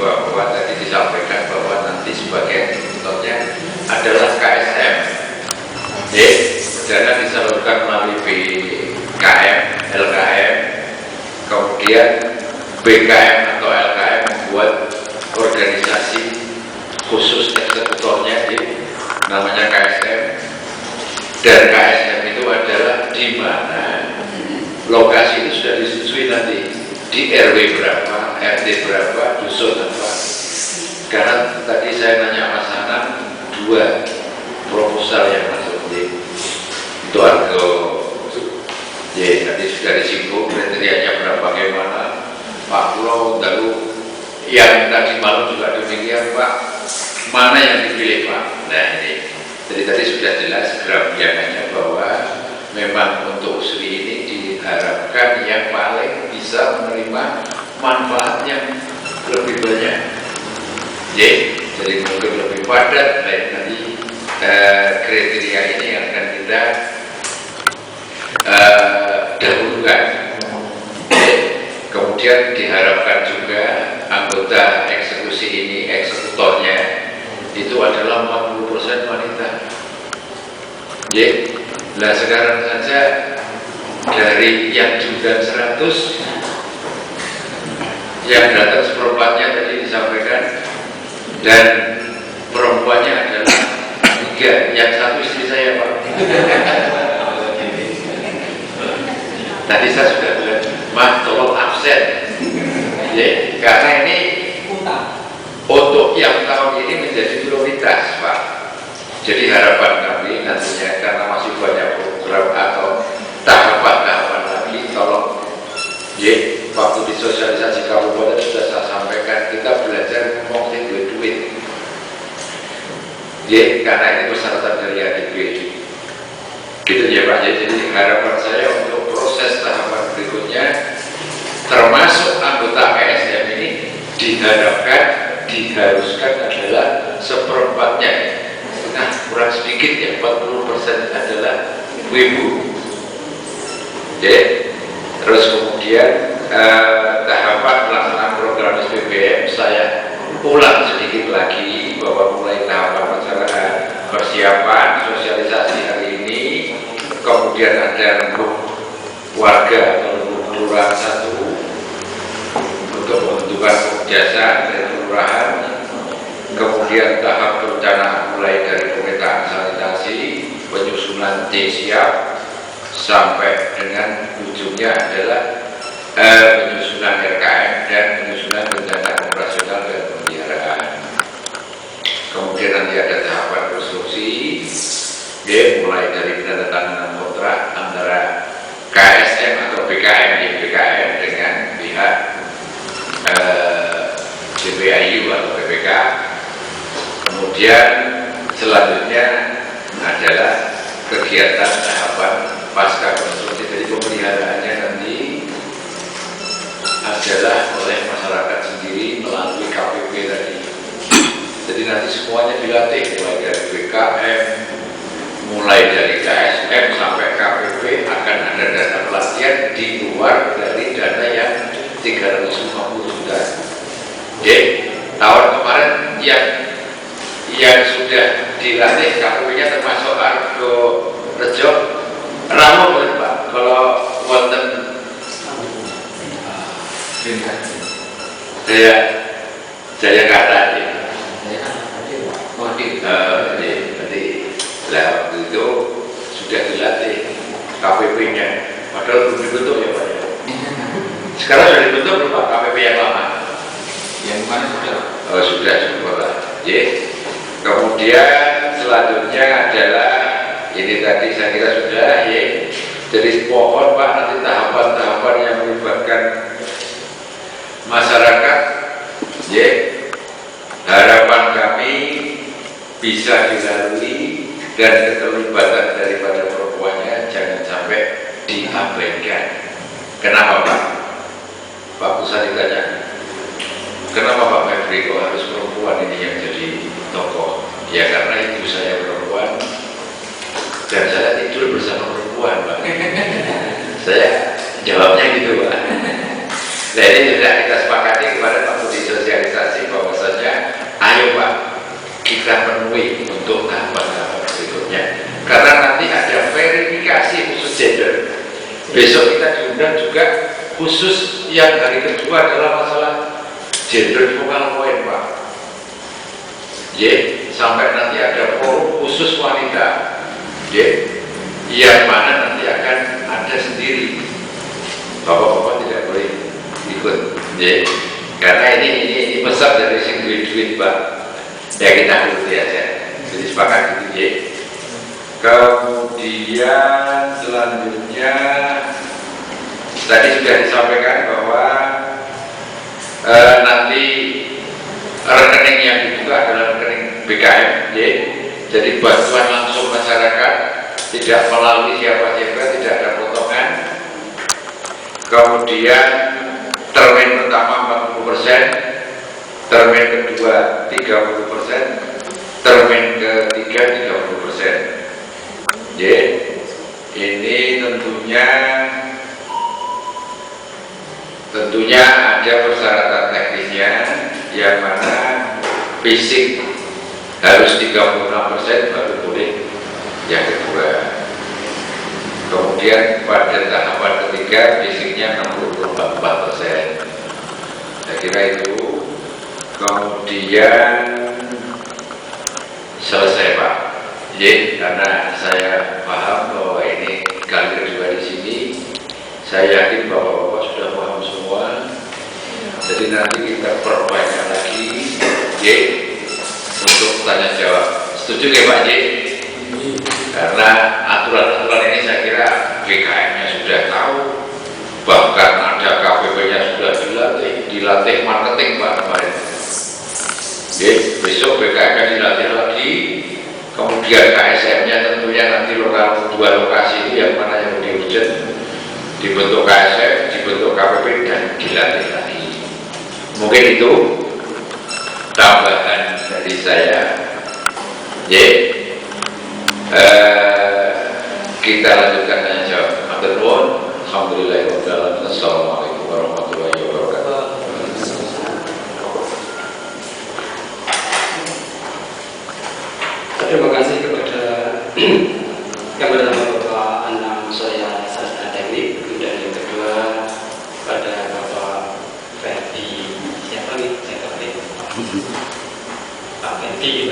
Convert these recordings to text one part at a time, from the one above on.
bahwa tadi disampaikan bahwa nanti sebagian contohnya adalah KSM. Dana disalurkan melalui BKM, LKM, kemudian BKM atau LKM membuat organisasi khusus eksekutornya namanya KSM, dan KSM itu adalah di mana lokasi itu sudah disetujui nanti di RW berapa, RT berapa, dusun apa. Karena tadi saya nanya Mas Hanan, 2 proposal yang masuk di Argo, nanti sudah disinggung kriterianya berapa, bagaimana Pak Pulau, lalu yang tadi malam juga demikian Pak, mana yang dipilih Pak. Nah ini, jadi tadi sudah jelas grafikannya bahwa memang untuk USRI ini diharapkan yang paling bisa menerima manfaat yang lebih banyak. Jadi mungkin lebih padat. Nanti kriteria ini yang akan kita dahulukan. Kemudian diharapkan juga anggota eksekusi ini, eksekutornya itu adalah 40% wanita. Nah sekarang saja dari yang diundang 100, yang datang seperempatnya tadi disampaikan, dan perempuannya adalah 3, yang 1 istri saya Pak. Tadi saya sudah bilang, Mas tolong absen, karena ini untuk yang tahun ini menjadi prioritas Pak. Jadi harapan kami nantinya, karena masih banyak program atau tahapan-tahapan lagi, tolong waktu di sosialisasi kabupaten sudah saya sampaikan, kita belajar ngomong duit. Karena ini persyaratan dari ADB. Gitu ya Pak. Jadi harapan saya untuk proses tahapan berikutnya, termasuk anggota KSM ini diharuskan adalah seperempatnya. Nah kurang sedikit ya, 40% adalah ibu. Terus kemudian tahapan pelaksanaan program SPBM saya ulang sedikit lagi bahwa mulai tahapan masyarakat persiapan sosialisasi hari ini, kemudian ada lembuk warga atau lembuk kelurahan 1 untuk pembentukan kebijakan dari kelurahan, kemudian tahap perencanaan mulai dari pemetaan sanitasi, penyusunan T siap, sampai dengan ujungnya adalah penyusunan RKM dan penyusunan rencana operasional dan pemeliharaan. Kemudian nanti ada tahapan konstruksi, mulai dari penandatanganan kontrak antara KSM atau BKM dengan pihak JPIU atau BPK. Kemudian selanjutnya adalah kegiatan tahapan pasca konstruksi. Jadi pemeliharaannya nanti adalah oleh masyarakat sendiri melalui KPP tadi. Jadi nanti semuanya dilatih, mulai dari BKM, mulai dari KSM sampai KPP akan ada dana pelatihan di luar dari dana yang 350 juta. Tahun kemarin yang sudah dilatih KPP-nya termasuk Argo Rejo, Ramo Pak. Kalau wonten Jaya kata waktu itu sudah dilatih KPP-nya, padahal belum dibentuk ya Pak. Sekarang sudah dibentuk belum Pak KPP yang lama? Yang mana sudah? Oh sudah, syukurlah. Kemudian selanjutnya adalah ini tadi saya kira sudah jadi pohon Pak, nanti tahapan-tahapan yang melibatkan masyarakat, harapan kami bisa dilalui dan keterlibatan daripada perempuannya jangan sampai diabaikan. Kenapa Pak? Pak Pusat ditanya, kenapa Pak Febri kok harus perempuan ini yang jadi tokoh? Ya karena ibu saya perempuan dan saya tidur bersama perempuan Pak. Saya jawabnya gitu Pak. Nah ini sudah kita sepakati kemarin waktu disosialisasi bahwa boleh untuk tahapan-tahapan berikutnya, karena nanti ada verifikasi khusus gender. Besok kita diundang juga khusus yang hari kedua adalah masalah gender focal point, Pak. Sampai nanti ada forum khusus wanita, yang mana nanti akan ada sendiri. Bapak-bapak tidak boleh ikut, karena ini pesan dari sing duit Pak. Ya kita ikuti aja. Jadi sepakat gitu, Kemudian selanjutnya tadi sudah disampaikan bahwa nanti rekening yang dibuka adalah rekening BKM, jadi bantuan langsung masyarakat, tidak melalui siapa-siapa, tidak ada potongan. Kemudian termin pertama 40%, termin kedua 30%, termin ketiga 30%. Ini tentunya ada persyaratan teknisnya, yang mana fisik harus 36% baru boleh yang kedua. Kemudian pada tahapan ketiga fisiknya 64%. Saya kira itu. Kemudian selesai Pak. Karena saya paham bahwa ini kali kedua di sini, saya yakin bapak-bapak sudah paham semua. Jadi nanti kita perbanyak lagi, untuk tanya jawab. Setuju ya Pak Karena aturan-aturan ini saya kira BKM-nya sudah tahu, bahkan ada KPP-nya sudah dilatih marketing Pak kemarin. Besok BKM-nya dilatih lagi. Kemudian KSM-nya tentunya nanti dua lokasi itu yang mana yang lebih urgent, dibentuk KSM, dibentuk KPP dan dilatih lagi. Mungkin itu tambahan dari saya. Kita lanjutkan tanya jawab. Matur nuwun. Alhamdulillahirobbilalamin. Assalamualaikum warahmatullahi wabarakatuh. Terima kasih kepada yang pertama Bapak Anam Soya Sarjana Teknik, kemudian yang kedua pada Bapak Ferdi, siapa nih? Pak Ferdi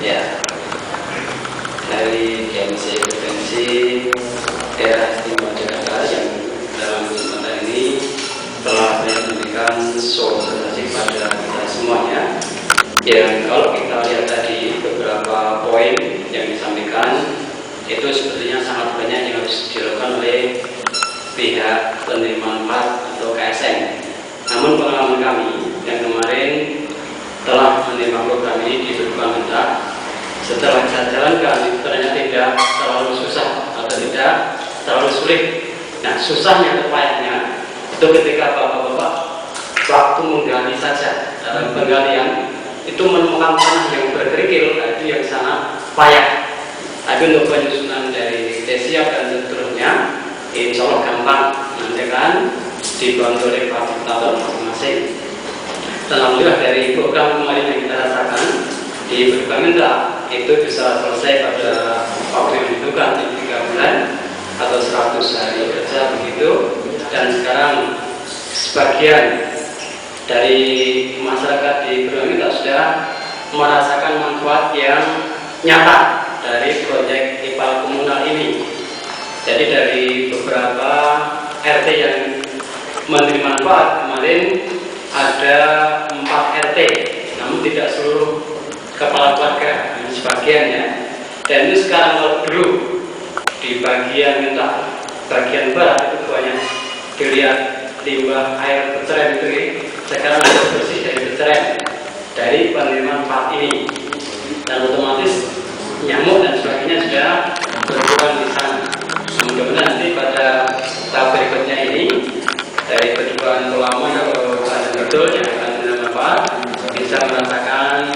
ya, dari DMC Provinsi Daerah Istimewa Jakarta yang dalam kesempatan ini telah memberikan sosialisasi pada kita semuanya. Yang kalau kita lihat tadi beberapa poin yang disampaikan itu sebetulnya sangat banyak yang harus dilakukan oleh pihak penerima manfaat atau KSN. Namun pengalaman kami yang kemarin telah menerima program ini di beberapa minta, setelah kita jalankan itu ternyata tidak terlalu susah atau tidak terlalu sulit. Nah, susahnya atau payahnya itu ketika bapak-bapak waktu menggali saja dalam penggalian itu menemukan tanah yang berkerikil, itu yang sangat payah. Tapi untuk penyusunan dari desiap dan seterusnya, insya Allah gampang, nanti kan dibantu oleh fasilitator masing-masing. Dan alhamdulillah dari program kemarin yang kita rasakan di Berbaminta itu bisa selesai pada waktu yang ditentukan di 3 bulan atau 100 hari kerja begitu. Dan sekarang sebagian dari masyarakat di Berbaminta sudah merasakan manfaat yang nyata dari proyek IPAL komunal ini. Jadi dari beberapa RT yang menerima manfaat kemarin ada 4 RT, namun tidak seluruh kepala keluarga, sebagian ya. Dan itu sekarang kalau dulu di bagian bagian barat itu banyak dilihat limbah air bercerai itu, sekarang sudah bersih dari bercerai dari penerima manfaat ini, dan otomatis nyamuk dan sebagainya sudah berkurang di sana. Mudah-mudahan nanti pada tahap berikutnya ini dari kedua ulama atau bukan betul yang akan menerima manfaat bisa merasakan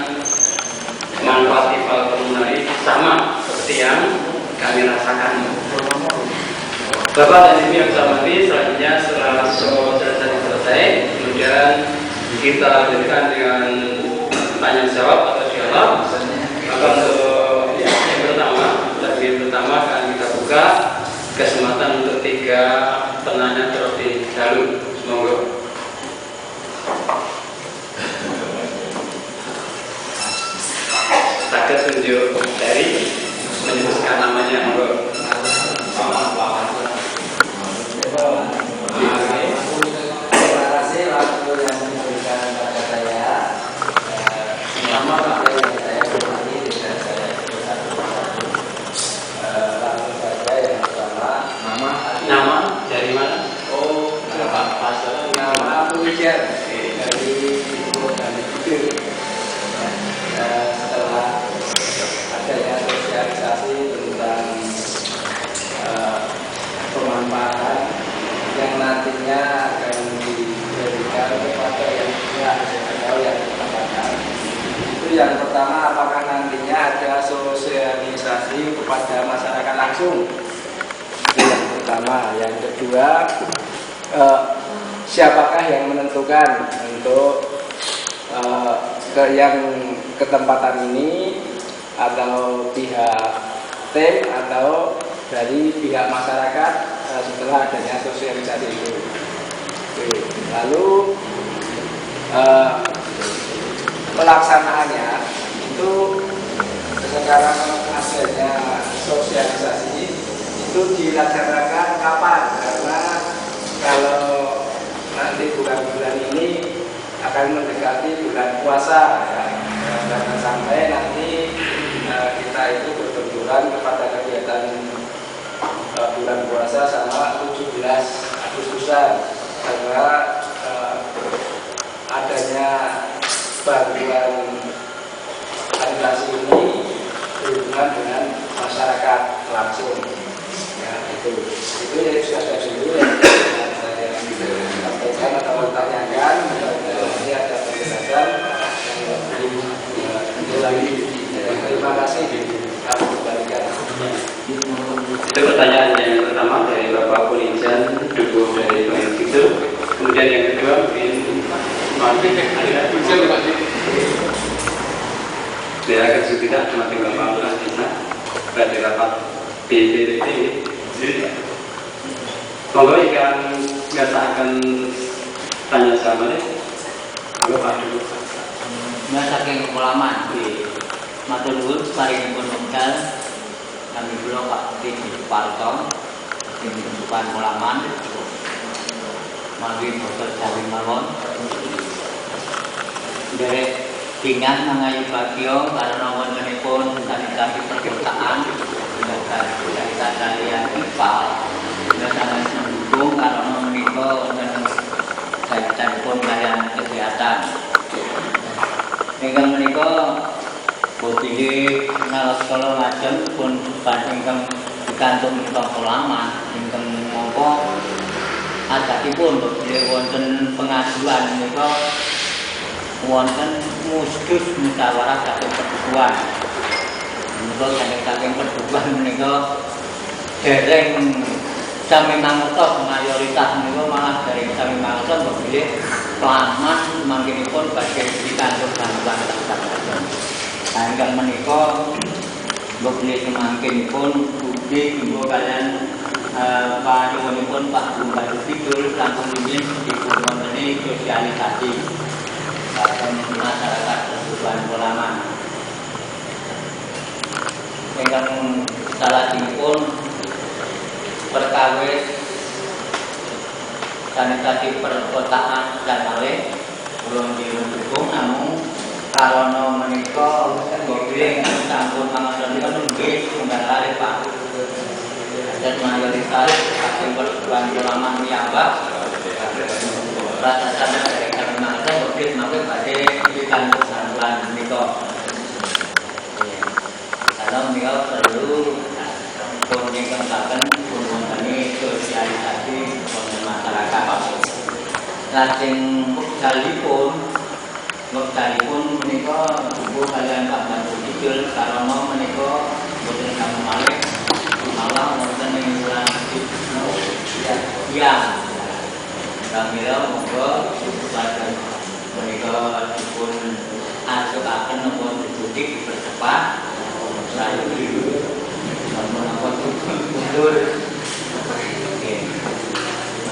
manfaat IPAL komunal ini sama seperti yang kami rasakan. Bapak dan Ibu yang saya hormati, selanjutnya setelah sosialisasi selesai, kemudian kita lanjutkan dengan tanya jawab atau dialog insyaallah. Maka untuk yang pertama akan kita buka kesempatan untuk 3 penanya terlebih dahulu. Monggo. Saged tunjuk dari menyebutkan namanya, monggo. Terima kasih waktu yang diberikan kepada saya. Nama Pak yang saya hormati dan saya satu-satu. Langsung saja yang pertama, Nama dari mana? oh, Pak Pasal, nama Pujian dari Kami Pikir. Setelah adanya sosialisasi tentang pemanfaatan yang nantinya akan diberikan kepada yang pihak atau yang mendapatkan. Itu yang pertama, apakah nantinya ada sosialisasi kepada masyarakat langsung? Itu yang pertama. Yang kedua, siapakah yang menentukan untuk yang ketempatan ini, atau pihak tim atau dari pihak masyarakat setelah adanya sosialisasi itu. Oke. Lalu pelaksanaannya itu sekarang adanya sosialisasi itu dilaksanakan kapan? Karena kalau nanti bulan-bulan ini akan mendekati bulan puasa ya. Jangan sampai nanti kita itu berbenturan kepada kegiatan bulan puasa sama 17 Agustusan, karena adanya bantuan sanitasi ini berhubungan dengan masyarakat langsung ya. Itu yang sudah saya dulu yang saya sampaikan atau bertanyakan. Nanti ada penjelasan yang lebih lagi. Terima kasih. Kami kembalikan. Itu pertanyaan yang pertama dari Bapak Pulinjan, dukung dari Pak itu. Kemudian yang kedua mungkin silakan kita semakin Bapak Pulinjan dari rapat BPTT. Monggo ikan nggak akan tanya sama nih. Monggo Pak dulu. Saking kepulaman di matur nuwun paringipun wekdal kami kula Pak Titi Parto ing Supan Kulaman mawi boten jawi mawon derek tinggal mangayu bagyo karena wontenipun sanitasi perkotaan kita kalian IPAL sangat mendukung karena menika wonten kaitanipun kalian kesehatan. Ingkang menika bodine nalas kala lajeng pun ingkang dikantung ing Kulaman ingkang mongko adatipun bodine wonten pengaduan menika wonten muskus musyawarah saking perdukuhan. Menika saking perdukuhan menika dereng sami mangertos mayoritas menika malah dereng sami mangertos bodine Kulaman mangkinipun badhe dikantung bantuan saking ingkang menika bodine semangkinipun bukti ibu kalian panuwunipun Pak Bupati Kidul langkung rumiyin dipun wonteni sosialisasi dhateng masyarakat Supan Kulaman. Ingkang salajengipun perkawis sanitasi perkotaan dan malih belum didukung, namun karena menika mobil sampun pangasunipun nggih tunggal kalih Pak. Dan mayoritas saking perguruan Kulaman piyambak rasa sana dari kami mangsa mobil mampir badhe dikantuk bantuan menika. Karena menika perlu pun ingkang pun wonteni sosialisasi wonten masyarakat. Lajeng wektalipun menika ibu kalian Pak Bupati Kidul karena menika boten kami malih malah wonten ing wulan ya kami monggo lajeng menika dipun ajukaken napa mudik dipercepat, saya mundur. Oke,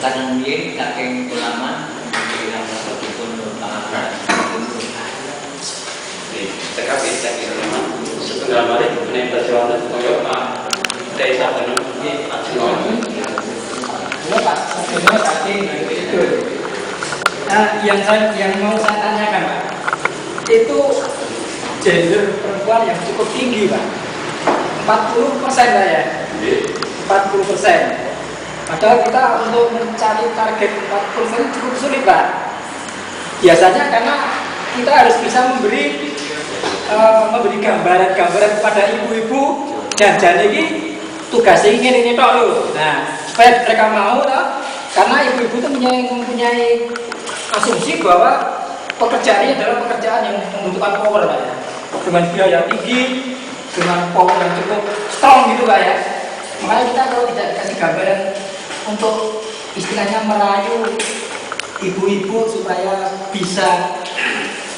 karena dia saking ulama bilang pun pengalaman. TKP saya kira setengah hari ini perjalanan koyo Pak Desa Penuh ini Acilon. Ya Pak, sebenarnya tadi itu. Yang mau saya tanyakan Pak, itu gender perempuan yang cukup tinggi Pak, 40% lah ya, 40%. Padahal kita untuk mencari target 40% cukup sulit Pak. Biasanya karena kita harus bisa memberi gambaran-gambaran kepada ibu-ibu dan jadi ini tugas ini tok loh. Nah, supaya mereka mau lah, karena ibu-ibu itu mempunyai asumsi bahwa pekerjaan ini adalah pekerjaan yang membutuhkan power Pak ya. Dengan biaya tinggi, dengan power yang cukup strong gitu Pak ya. Makanya kita kalau tidak dikasih gambaran untuk istilahnya merayu ibu-ibu supaya bisa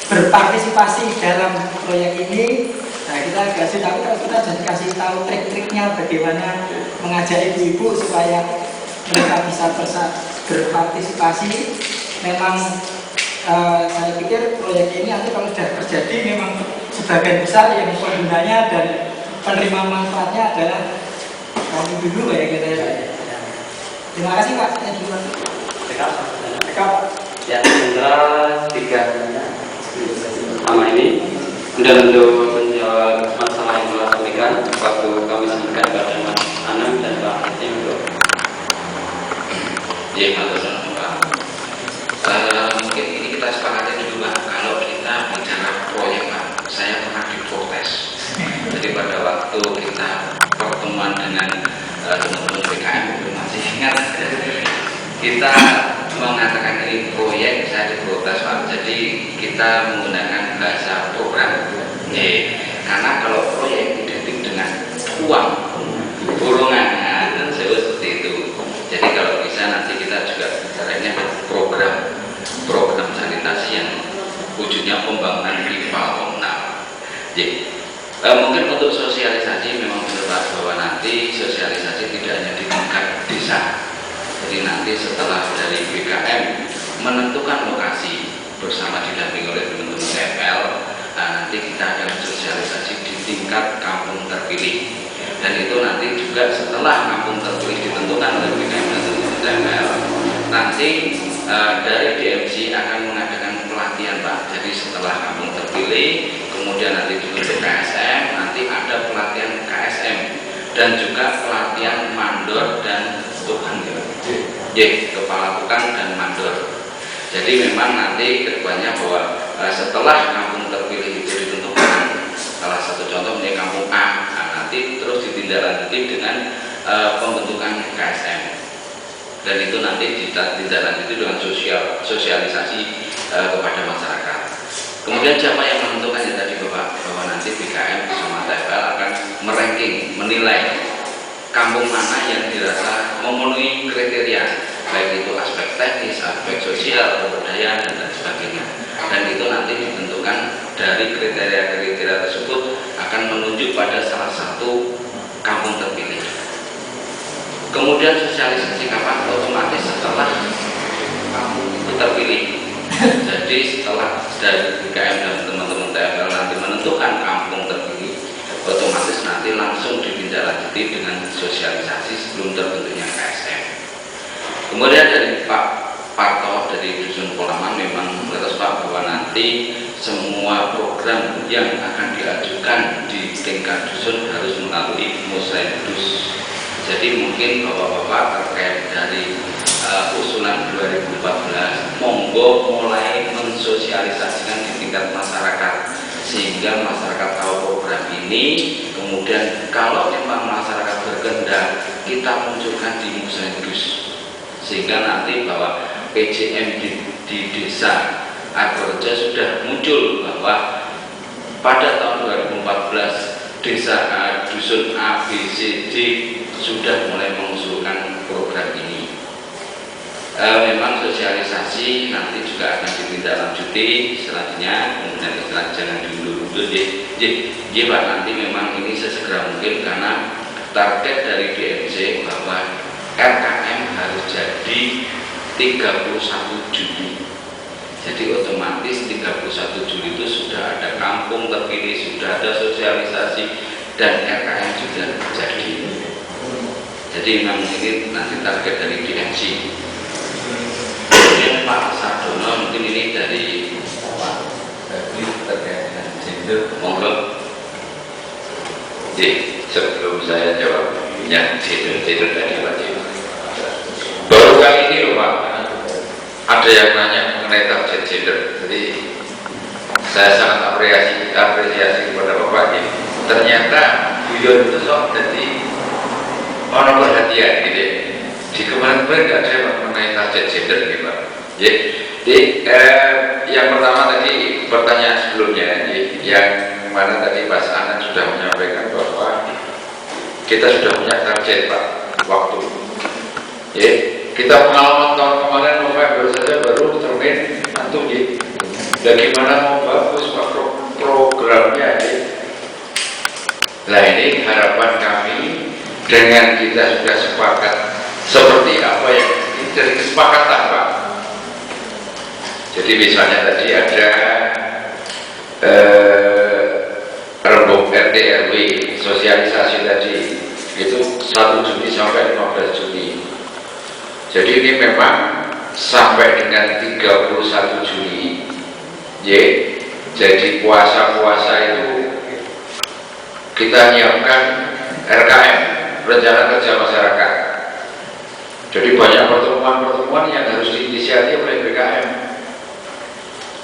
berpartisipasi dalam proyek ini, nah kita kasih tahu, kalau kita jadi kasih tahu trik-triknya bagaimana mengajak ibu-ibu supaya mereka bisa berpartisipasi. Memang saya pikir proyek ini nanti kalau sudah terjadi memang sebagian besar yang penggunanya dan penerima manfaatnya adalah kaum ibu-ibu ya kita ya. Terima kasih Pak. Ya, sementara 3 nama ini dan untuk menjawab masalah yang telah sampaikan waktu kami sampaikan kepada Mas Anam dan Pak Hatim untuk mungkin ini kita sepakati dulu Pak. Kalau kita bicara proyek Pak, saya pernah diprotes. Jadi pada waktu kita pertemuan dengan teman-teman PKM, masih ingat, kita mengatakan ini proyek, saya diprotes Pak. Jadi kita menggunakan bahasa program. Karena kalau proyek identik dengan uang, golongan, dan seperti itu. Jadi kalau bisa nanti kita juga bicaranya program sanitasi yang wujudnya pembangunan pipa komunal. Mungkin untuk sosialisasi memang benar bahwa nanti sosialisasi tidak hanya di tingkat desa. Jadi nanti setelah dari BKM menentukan lokasi bersama didampingi oleh teman-teman TFL, nanti kita akan sosialisasi di tingkat kampung terpilih. Dan itu nanti juga setelah kampung terpilih ditentukan oleh BKM dan teman-teman TFL, nanti dari DMC akan mengadakan pelatihan Pak. Jadi setelah kampung terpilih, kemudian nanti dibentuk KSM, nanti ada pelatihan KSM dan juga pelatihan mandor dan tukang kepala tukang dan mandor. Jadi memang nanti kedepannya bahwa setelah kampung terpilih itu ditentukan, salah satu contoh menjadi kampung A, nanti terus ditindaklanjuti dengan pembentukan KSM. Dan itu nanti ditindaklanjuti dengan sosialisasi kepada masyarakat. Kemudian siapa yang menentukan ya tadi Bapak, bahwa nanti BKM bersama TFL akan meranking, menilai kampung mana yang dirasa memenuhi kriteria, baik itu aspek teknis, aspek sosial, kebudayaan, dan sebagainya. Dan itu nanti ditentukan dari kriteria-kriteria tersebut akan menunjuk pada salah satu kampung terpilih. Kemudian sosialisasi kapan? Otomatis setelah kampung itu terpilih. Jadi setelah dari BKM dan teman-teman TFL nanti menentukan kampung terpilih, otomatis nanti langsung ditindaklanjuti dengan sosialisasi sebelum terbentuknya KSM. Kemudian dari Pak Parto dari Dusun Polaman memang terus Pak bahwa nanti semua program yang akan diajukan di tingkat dusun harus melalui Musrembus. Jadi mungkin Bapak-Bapak terkait dari usulan 2014, monggo mulai mensosialisasikan di tingkat masyarakat sehingga masyarakat tahu program ini. Kemudian kalau memang masyarakat berkehendak, kita munculkan di Musrembus sehingga nanti bahwa PJM di desa Argorejo sudah muncul bahwa pada tahun 2014 desa dusun A, B, C, D sudah mulai mengusulkan program ini. memang sosialisasi nanti juga akan ditindaklanjuti selanjutnya, kemudian jangan diundur-undur Pak, nanti memang ini sesegera mungkin karena target dari DMC bahwa RKM harus jadi 31 Juli. Jadi otomatis 31 Juli itu sudah ada kampung terpilih, sudah ada sosialisasi, dan RKM juga jadi. Jadi memang ini nanti target dari DMC. Kemudian Pak Sardono mungkin ini dari terkait dengan gender, monggo. Sebelum saya jawab yang gender tadi Pak, baru kali ini loh Pak, ada yang nanya mengenai target gender. Jadi saya sangat apresiasi kepada Bapak ini. Ternyata beliau itu sok jadi orang perhatian gitu. Di kemarin-kemarin nggak ada mengenai target gender nih Pak. Jadi yang pertama tadi pertanyaan sebelumnya, yang mana tadi Mas Anan sudah menyampaikan bahwa kita sudah punya target Pak waktu. Kita pengalaman tahun kemarin November saja baru termin nanti bagaimana mau bagus Pak programnya Nah ini harapan kami dengan kita sudah sepakat seperti apa yang dari kesepakatan Pak. Jadi misalnya tadi ada rembuk RT RW sosialisasi tadi itu 1 Juni sampai 15 Juni. Jadi ini memang sampai dengan 31 Juli. Jadi puasa-puasa itu kita nyiapkan RKM, rencana kerja masyarakat. Jadi banyak pertemuan-pertemuan yang harus diinisiasi oleh BKM.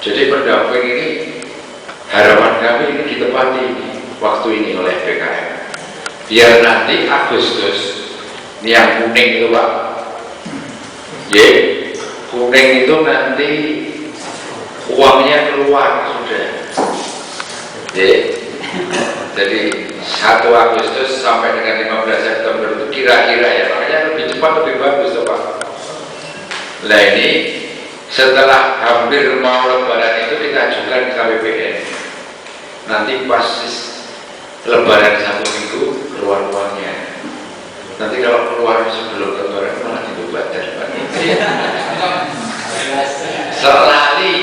Jadi pendamping ini harapan kami ini ditepati waktu ini oleh BKM. Biar nanti Agustus ini yang kuning itu Pak. Kuning itu nanti uangnya keluar sudah. Jadi 1 Agustus sampai dengan 15 September itu kira-kira ya, makanya lebih cepat lebih bagus tuh Pak. Nah ini setelah hampir mau lebaran itu kita ajukan ke KPPN. Nanti pas lebaran 1 minggu keluar uangnya. Nanti kalau keluar sebelum lebaran malah dibubarkan Pak. Selali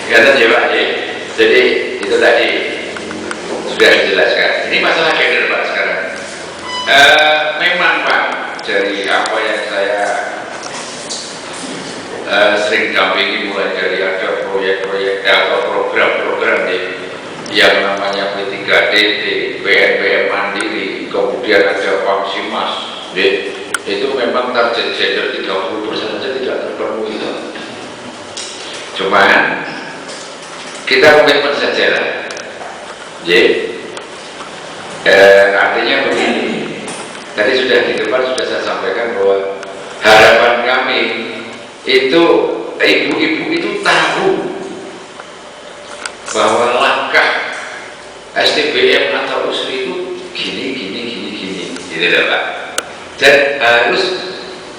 kata Pak. Jadi itu tadi sudah dijelaskan. Ini masalah gender Pak sekarang. Memang Pak, dari apa yang saya sering dampingi mulai dari ada proyek-proyek atau program-program yang namanya P3DT, PNPM Mandiri, kemudian ada Pamsimas, itu memang target gender 30% saja tidak terpenuhi. Cuman kita komitmen saja lah. Artinya begini, tadi sudah di depan sudah saya sampaikan bahwa harapan kami itu ibu-ibu itu tahu bahwa langkah STBM atau USRI itu gini, gitu ya Pak. Dan harus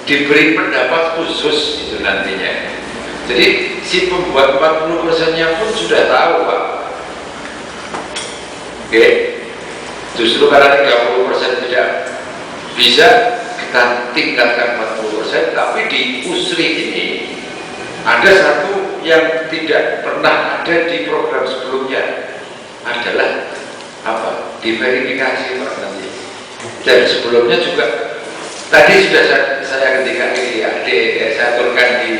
diberi pendapat khusus itu nantinya. Jadi si pembuat 40%-nya pun sudah tahu Pak. Justru karena 30% tidak bisa kita tingkatkan 40%, tapi di USRI ini ada satu yang tidak pernah ada di program sebelumnya, adalah apa? Diverifikasi Pak nanti. Dan sebelumnya juga tadi sudah saya ketika ini saya turunkan di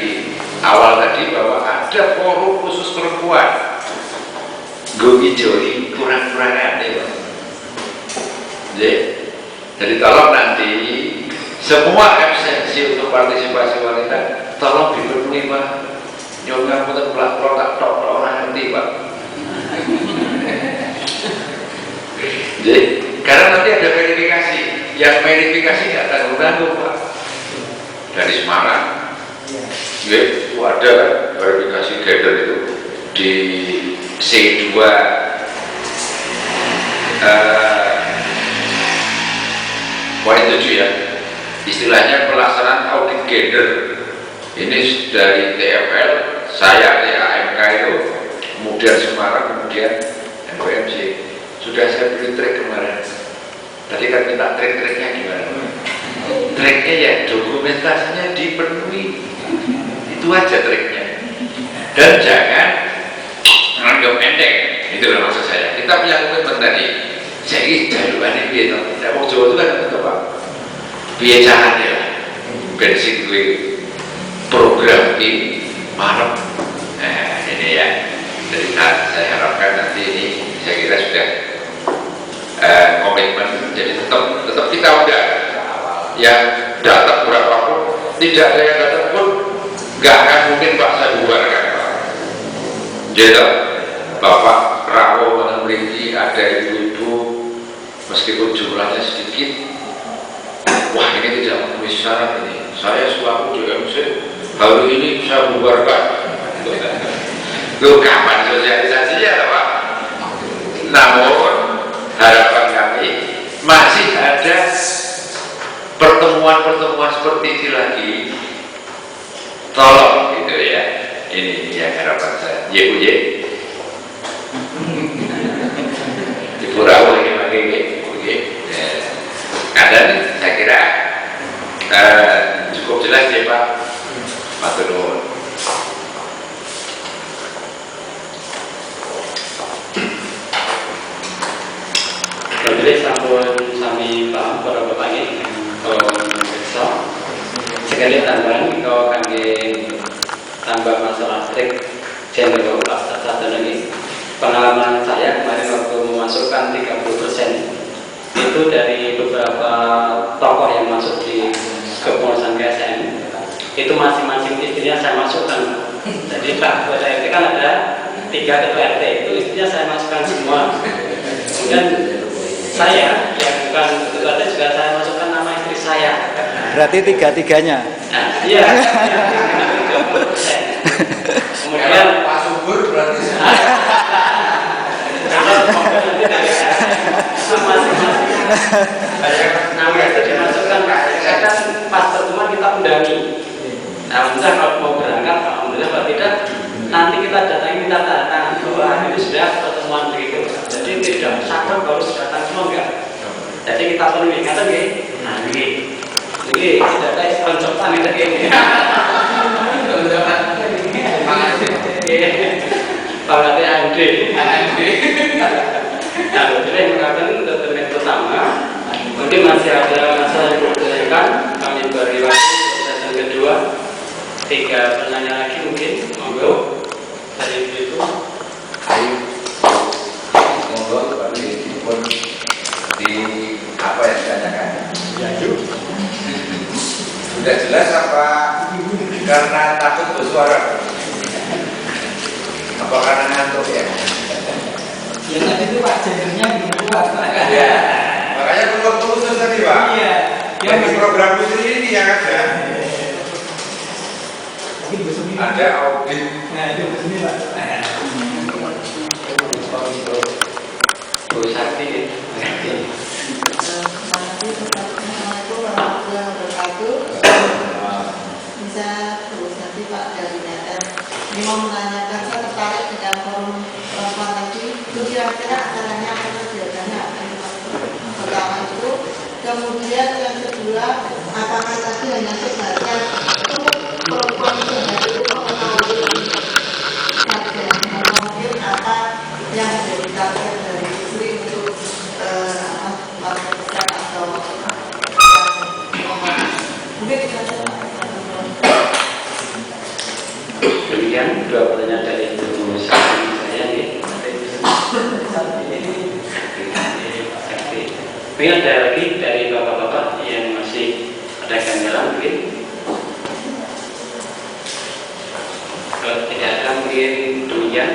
awal tadi bahwa ada forum khusus perempuan. Gue jori kurang-kurang ada Pak. Jadi tolong nanti semua absensi untuk partisipasi wanita tolong dipenuhi Pak. Jangan putar pelak tak tok orang nanti Pak. Jadi karena nanti ada verifikasi, yang verifikasi nggak tanggung-tanggung Pak. Dari Semarang, ada verifikasi gender itu di C2 poin 7 ya, istilahnya pelaksanaan audit gender Ini dari TFL, saya TAMK itu, kemudian Semarang, kemudian NWMC. Sudah saya beri trik kemarin. Tadi kan minta trik-triknya gimana? Triknya ya dokumentasinya dipenuhi. Itu aja triknya. Dan jangan menganggap pendek. Itu loh maksud saya. Kita punya komitmen tadi. Saya ini jaluannya biaya. Saya mau Jawa itu kan apa? Biaya caranya lah. Basically program ini Maret. Nah ini ya. Jadi saya harapkan nanti ini saya kira sudah komitmen. Jadi tetap kita udah yang datang berapapun, tidak ada yang datang pun nggak akan mungkin Pak saya bubarkan. Jadi Bapak Prabowo memiliki ada ibu-ibu meskipun jumlahnya sedikit, wah ini tidak memenuhi syarat ini. Saya selaku JMC hari ini saya bubarkan. Lu kapan sosialisasinya Pak? Namun harapan kami masih ada pertemuan-pertemuan seperti ini lagi. Tolong gitu ya. Ini yang harapan saya. Ye. Ibu Rawu ini pakai dan saya kira cukup jelas ya Pak. Matur nuwun. Jadi sampun sami paham para bapak ini kalau besok sekali tambahan kalau kami tambah masalah trik general satu lagi pengalaman saya kemarin waktu memasukkan 30% itu dari beberapa tokoh yang masuk di kepengurusan KSM itu masing-masing istrinya saya masukkan. Jadi Pak Ketua RT kan ada 3 ketua RT itu istrinya saya masukkan semua. Kemudian saya yang bukan ketua RT juga saya masukkan nama istri saya. Berarti tiga-tiganya. Nah, iya. Kemudian Pak Subur berarti masing-masing nama itu dimasukkan. Saya kan pas pertemuan kita undangi. Nah, misalnya kalau mau berangkat, alhamdulillah kalau tidak, nanti kita datangi minta tanda tangan bahwa ini sudah pertemuan begitu. Jadi tidak sakit harus datang semua enggak. Jadi kita penuhi, kata gini, nah gini, tidak ada koncopan itu gini. Pangatnya Andre. Nah, jadi yang mengatakan dokumen pertama, mungkin masih ada masalah yang perlu ditanyakan. Kami beri waktu sesi kedua, 3 pertanyaan lagi mungkin. Monggo dari itu. ayo monggo Pak pun di apa yang ditanyakan? Ya yuk. Sudah jelas apa karena takut bersuara? Apa karena ngantuk ya? Ya tadi itu Pak jendernya belum kuat Pak. Ya, makanya perlu khusus tadi Pak. Iya. Yang di program putri ini yang ada. Mungkin besok ini Ada audit. Nah itu besok ini Pak. Bu Sakti. Assalamualaikum warahmatullahi wabarakatuh. Bisa terus nanti Pak dari Medan. Ini mau menanyakan, saya tertarik dengan forum perempuan tadi. Itu kira-kira acaranya apa kegiatannya apa yang pertama itu. Kemudian yang kedua, apakah tadi hanya sebatas itu perempuan itu hanya itu mengetahui target atau mungkin apa yang menjadi target dari istri untuk melakukan atau mungkin kita Demikian 2 pertanyaan dari Ibu Sakti saya nih. Mungkin ada lagi dari bapak-bapak yang masih ada ganjalan mungkin. Kalau tidak ada mungkin demikian.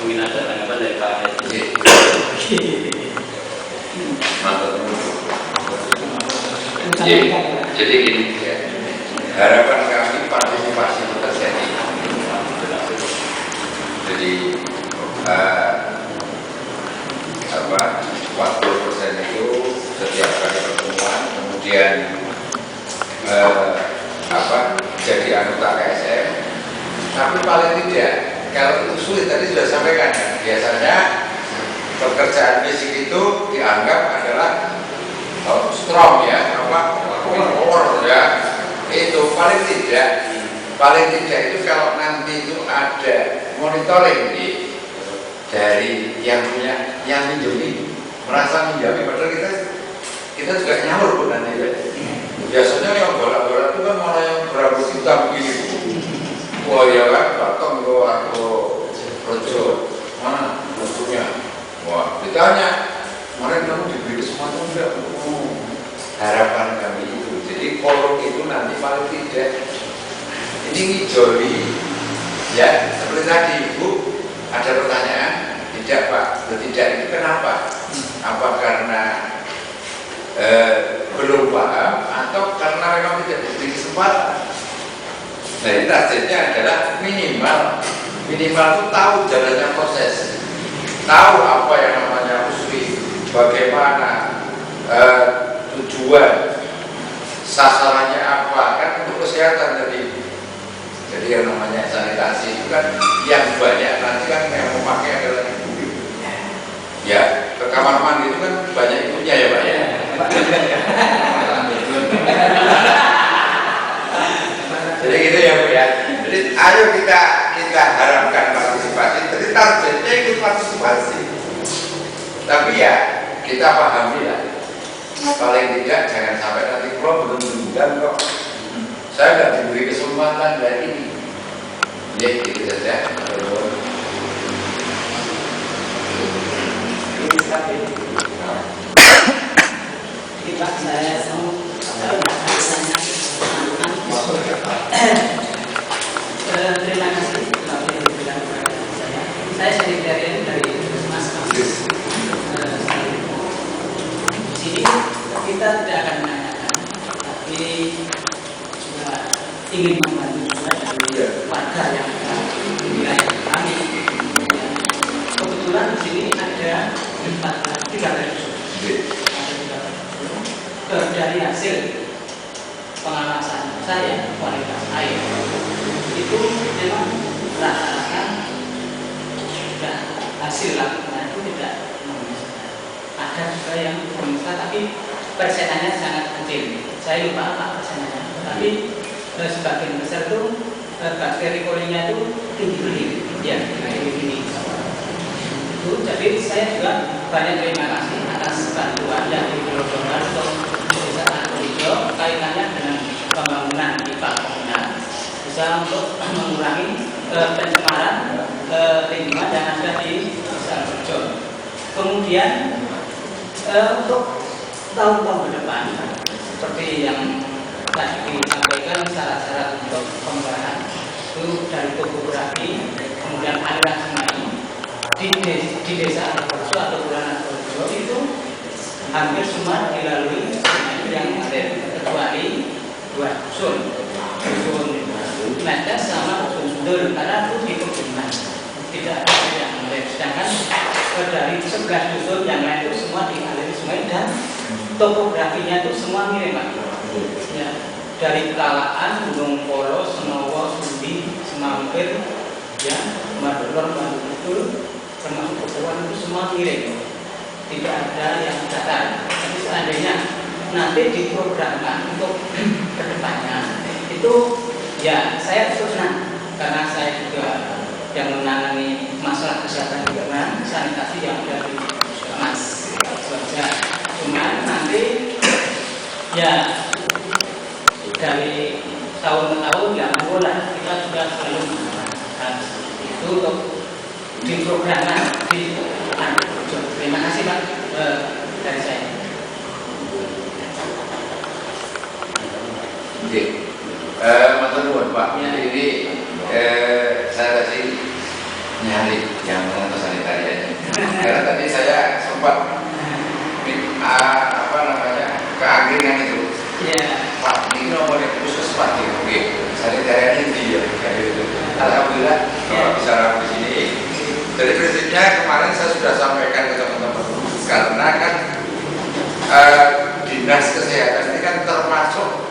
Mungkin ada tanggapan dari Pak Hedi. Jadi gini ya, harapan kami partisipasi terjadi. Jadi 40% itu setiap kali pertemuan, kemudian jadi anggota KSM Tapi paling tidak, kalau itu sulit tadi sudah sampaikan ya, biasanya pekerjaan fisik itu dianggap adalah strong ya, power ya. Itu paling tidak itu kalau nanti itu ada monitoring dari yang punya, yang minjemi merasa minjami, padahal kita juga nyaur pun nanti ya. Biasanya yang bola-bola itu kan malah yang berambut hitam begini. Wah ya kan, datang ke aku Rojo, mana musuhnya? Wah, ditanya, kemarin kamu diberi semuanya enggak? Harapan kami itu, jadi forum itu nanti paling tidak ini ngijoli, ya seperti tadi Ibu ada pertanyaan, tidak Pak, tidak itu kenapa? Apa karena belum paham atau karena memang tidak diberi kesempatan? Nah ini targetnya adalah minimal itu tahu jalannya proses, tahu apa yang namanya uswi, bagaimana tujuan, sasarannya apa, kan untuk kesehatan tadi. Jadi yang namanya sanitasi itu kan yang banyak nanti kan yang memakai adalah ibu. Ya, ke kamar mandi itu kan banyak ibunya ya Pak ya. Jadi gitu ya Bu ya. Jadi ayo kita harapkan partisipasi. Jadi targetnya ikut partisipasi. Tapi ya kita pahami lah. Paling tidak jangan sampai nanti kalau belum bulan kok saya nggak diberi kesempatan dari ini. Ya gitu saja. Pak, saya terima kasih telah diberikan kepada saya. Saya sekretariat dari Mas di sini kita tidak akan menanyakan, tapi juga ingin membantu juga dari warga yang ada di wilayah kami. Kebetulan di sini ada 300 dari hasil pengawasan saya kualitas air itu memang rata-rata hasil lakukan itu tidak memenuhi. Ada juga yang memenuhi, tapi persenannya sangat kecil. Saya lupa apa persenannya, tapi sebagian besar itu bakteri kolinya itu tinggi, ya ini. Itu jadi saya juga banyak terima kasih atas bantuan yang diberikan untuk desa Argolijo kaitannya dengan pembangunan pipa komunal, bisa untuk mengurangi pencemaran lingkungan yang ada di desa Argolijo. Kemudian untuk tahun-tahun ke depan, seperti yang tadi disampaikan syarat-syarat untuk pembangunan itu dari topografi, kemudian aliran sungai di desa Argolijo atau Kelurahan Argolijo itu hampir semua dilalui yang ada, kecuali 2 dusun Medas sama dusun Sundul, karena itu di pegunungan, tidak ada yang ada. Sedangkan dari 11 dusun yang lain itu semua dialiri sungai dan topografinya itu semua mirip Pak. Ya, dari Kalaan, Gunung Polo, Senowo, Sundi, Semampir, ya, Madulor, Madulur, termasuk Kepuan itu semua mirip, tidak ada yang datar. Tapi seandainya nanti diprogramkan untuk kedepannya itu, ya saya senang karena saya juga yang menangani masalah kesehatan lingkungan, sanitasi yang ada di Mas Suarja. Cuma nanti ya dari tahun ke tahun ya mulai kita sudah selalu mengatakan itu untuk diprogramkan di Argolijo. Terima kasih Pak dari saya. Oke, matur nuwun Pak. Ini saya tadi nyari yang mengenai sanitarianya. Karena tadi saya sempat keangkringan itu. Pak, ini nomornya khusus Pak. Oke, sanitarianya dia. Alhamdulillah bisa ramai di sini. Dari prinsipnya kemarin saya sudah sampaikan ke teman-teman, karena kan dinas kesehatan ini kan termasuk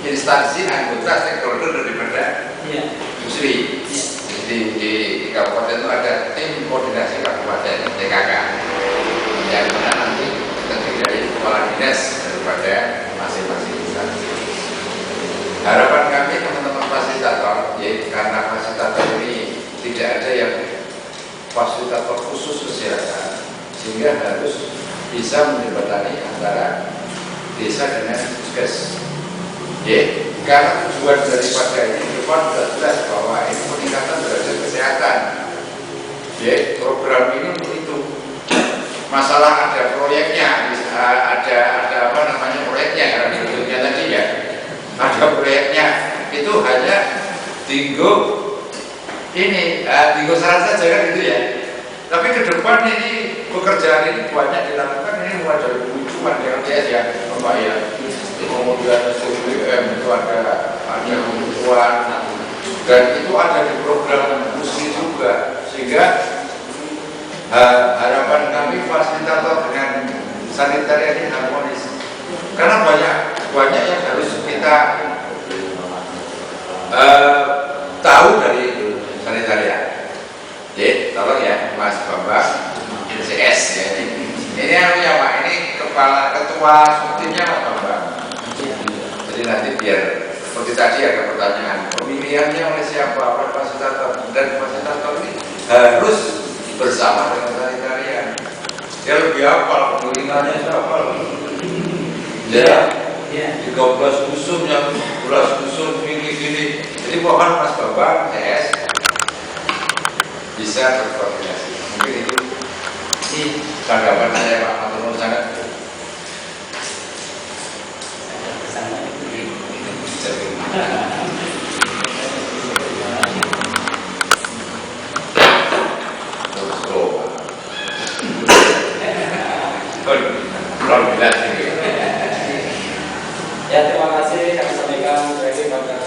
instansi anggota stakeholder daripada industri. di kabupaten itu ada tim koordinasi kabupaten TKK yang mana nanti terdiri dari kepala dinas daripada masing-masing instansi. Harapan kami teman-teman fasilitator, yaitu karena fasilitator ini tidak ada yang fasilitator khusus kesehatan, sehingga harus bisa menjembatani antara desa dengan puskes. Karena tujuan daripada ini depan sudah jelas bahwa ini peningkatan derajat kesehatan. Program ini untuk itu. Masalah ada proyeknya, ada apa namanya proyeknya, karena bentuknya tadi ya, ada proyeknya. Itu hanya tinggal ini, tinggal saran saja kan gitu ya. Tapi ke depan ini pekerjaan ini banyak dilakukan, ini mulai dari cuma DLTS ya, Bapak ya. Kemudian SBM itu ada kebutuhan dan itu ada di program musik juga, sehingga harapan kami fasilitator dengan sanitarian ini harmonis, karena banyak yang harus kita tahu dari sanitarian. Tolong ya Mas Bambang CS ya, ini yang Pak, ini ketua subtimnya Mas Bambang. Jadi nanti biar seperti tadi ada pertanyaan pemilihannya oleh siapa, oleh fasilitator, dan fasilitator ini harus bersama dengan sanitarian. Dia lebih hafal pemilihannya siapa, ya 13 usum yang 11 usum gini. Jadi mohon Mas Bambang CS bisa berkoordinasi. Mungkin itu tanggapan saya Pak Matur sangat. Ya, terima kasih kami sampaikan.